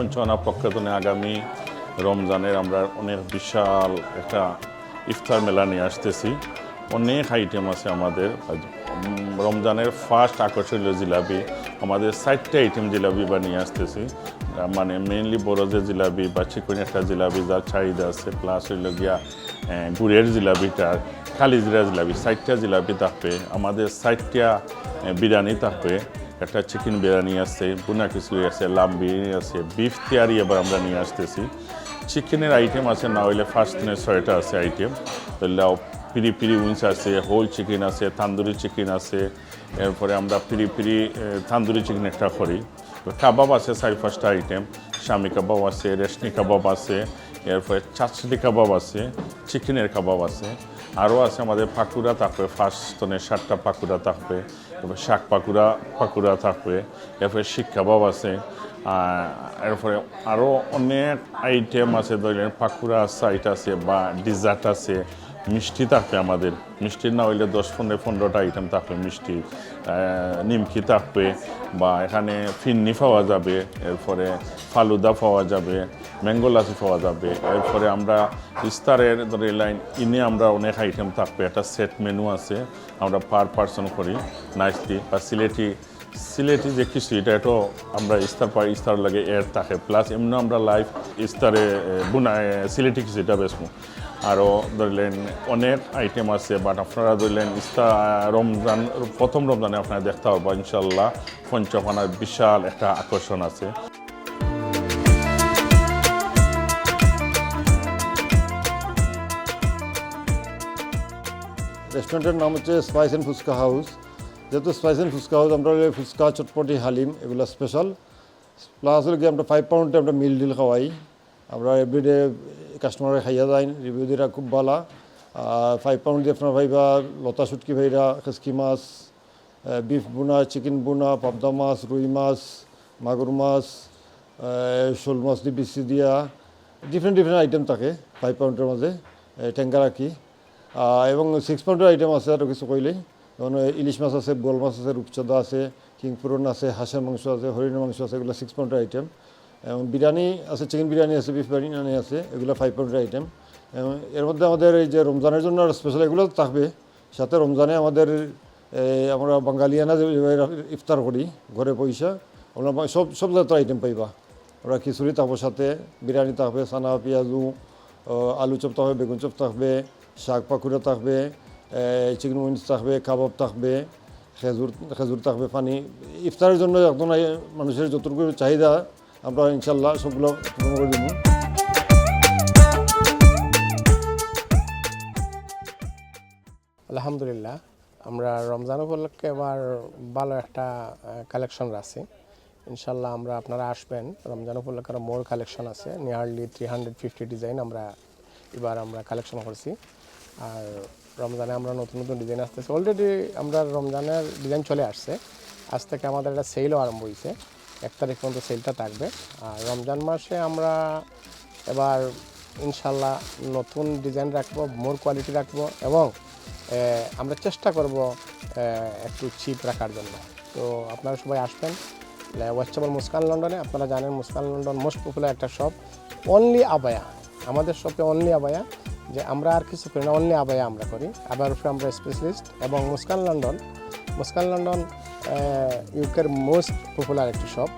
পঞ্চগনা পক্ষতনে আগামী রমজানের আমরা অনেক বিশাল একটা ইফতার মেলা নিয়ে আসতেছি। অনেক আইটেম আছে আমাদের। রমজানের ফার্স্ট আকর্ষণীয় জিলাপি আমাদের 4টা আইটেম জিলাপি বানিয়ে আসতেছি, মানে মেইনলি বড় যে জিলাপি বা চিকন একটা জিলাপি যার চাহিদা আছে, প্লাস হইল গিয়া গুড়ের জিলাপিটার, কালিজিরা জিলাপি, 4টা জিলাপি থাকবে। আমাদের 4টা বিরিয়ানি থাকবে, একটা চিকেন বিরিয়ানি আছে, বুনা খিচুড়ি আছে, লাম বিরিয়ানি আছে, বিফ তেয়ারি এবার আমরা নিয়ে আসতেছি। চিকেনের আইটেম আছে না হইলে ফার্স্ট দিনের 6টা আছে আইটেম, তাহলে পিরি পিরি উইংস আছে, হোল চিকেন আছে, তান্দুরি চিকেন আছে, এরপরে আমরা পিরি পিরি তান্দুরি চিকেন একটা করি। কাবাব আছে 4-5টা আইটেম, শামি কাবাব আছে, রেশমি কাবাব আছে, এরপরে চাচলি কাবাব আছে, চিকেনের কাবাব আছে, আরও আছে আমাদের পাকুড়া থাকবে, ফার্স্ট দিনে 7টা পাকুড়া থাকবে, এরপরে শাক পাকুড়া থাকবে, এরপরে শিক কাবাব আছে, এরপরে আরও অনেক আইটেম আছে, ধরেন পাকুড়া সাইট আছে বা ডিজার্ট আছে, মিষ্টি থাকবে আমাদের। মিষ্টির না হইলে 10-15টা আইটেম থাকবে মিষ্টি, নিমকি থাকবে, বা এখানে ফিন্নি পাওয়া যাবে, এরপরে ফালুদা পাওয়া যাবে, ম্যাঙ্গো লাচি পাওয়া যাবে। এরপরে আমরা ইস্তারের ধরে লাইন ইনে আমরা অনেক আইটেম থাকবে, একটা সেট মেনু আছে, আমরা পার পার্সন করি নাইসলি। বা সিলেটি যে কিছু এটা এটাও আমরা ইস্তার লাগে এর থাকে, প্লাস এমনি আমরা লাইভ ইস্তারে সিলেটি কিছু এটা বেসমু। আরও ধরলেন অনেক আইটেম আছে, বাট আপনারা ধরলেন প্রথম রমজানে আপনারা দেখতে পারবো ইনশাল্লাহ পঞ্চগনার বিশাল একটা আকর্ষণ আছে। রেস্টুরেন্টের নাম হচ্ছে স্পাইস অ্যান্ড ফুচকা হাউস। যেহেতু স্পাইস অ্যান্ড ফুচকা হাউস, আমরা ফুচকা, চটপটি, হালিম এগুলো স্পেশাল। প্লাস হলে কি আমরা 5 পাউন্ডে আমরা মিল ডিল খাওয়াই। আমরা এভরিডে কাস্টমারে খাইয়া যাই, রিভিউ দিরা খুব ভালো। 5 পাউন্ড দিয়ে আপনার ভাইবা লতা শুটকি ভাইরা, খেসকি মাছ, বিফ বুনা, চিকেন বুনা, পাবদা মাছ, রুই মাছ, মাগুর মাছ, শোল মাছ দিয়ে বিচি দিয়া ডিফারেন্ট আইটেম থাকে 5 পাউন্ডের মাঝে, ট্যাঙ্কা রাখি। এবং 6 পাউন্ডের আইটেম আছে আরও কিছু কইলেই, যেমন ইলিশ মাছ আছে, বোয়াল মাছ আছে, রূপচাঁদা আছে, কিংপুরন আছে, হাঁসের মাংস আছে, হরিণের মাংস আছে, এগুলো 6 পাউন্ডের আইটেম। এবং বিরিয়ানি আছে, চিকেন বিরিয়ানি আছে, বিফ বিরিয়ানি আছে, এগুলো 5 পাউন্ডের আইটেম। এর মধ্যে আমাদের এই যে রমজানের জন্য স্পেশাল এগুলো থাকবে। সাথে রমজানে আমাদের আমরা বাঙালিয়ানা যে ইফতার করি ঘরে পয়সা, আমরা সব জাতীয় আইটেম পাইবা। আমরা খিচুড়ি থাকবো, সাথে বিরিয়ানি থাকবে, সানা পেঁয়াজু, আলু চপ থাকবে, বেগুন চপ থাকবে, শাক পাকুড়া থাকবে, চিকেন উইংস থাকবে, কাবাব থাকবে, খেজুর থাকবে, পানি। ইফতারের জন্য একজন মানুষের যতটুকু চাহিদা আমরা ইনশাল্লাহ সবগুলো পূরণ করে দেব। আলহামদুলিল্লাহ, আমরা রমজান উপলক্ষে এবার ভালো একটা কালেকশন আছে ইনশাল্লাহ। আপনারা আসবেন, রমজান উপলক্ষে মোর কালেকশন আছে, নিয়ারলি 350 ডিজাইন আমরা কালেকশন করছি। আর রমজানে আমরা নতুন ডিজাইন আসতেছে, অলরেডি আমরা রমজানের ডিজাইন চলে আসছে। আজ থেকে আমাদের একটা সেলও আরম্ভ হয়েছে, 1 তারিখ পর্যন্ত সেলটা থাকবে। আর রমজান মাসে আমরা এবার ইনশাল্লাহ নতুন ডিজাইন রাখবো, মোর কোয়ালিটি রাখবো, এবং আমরা চেষ্টা করব একটু চিপ রাখার জন্য। তো আপনারা সবাই আসবেন হোয়াইটচ্যাপেল মুস্কান লন্ডনে। আপনারা জানেন মুস্কান লন্ডন মোস্ট পপুলার একটা শপ, অনলি আবায়া। আমাদের শপে অনলি আবায়া, যে আমরা আর কিছু করি না, অনলি আবায়া আমরা করি। আবার উপরে আমরা স্পেশালিস্ট। এবং মুস্কান লন্ডন ইউকের মোস্ট পপুলার একটি শপ।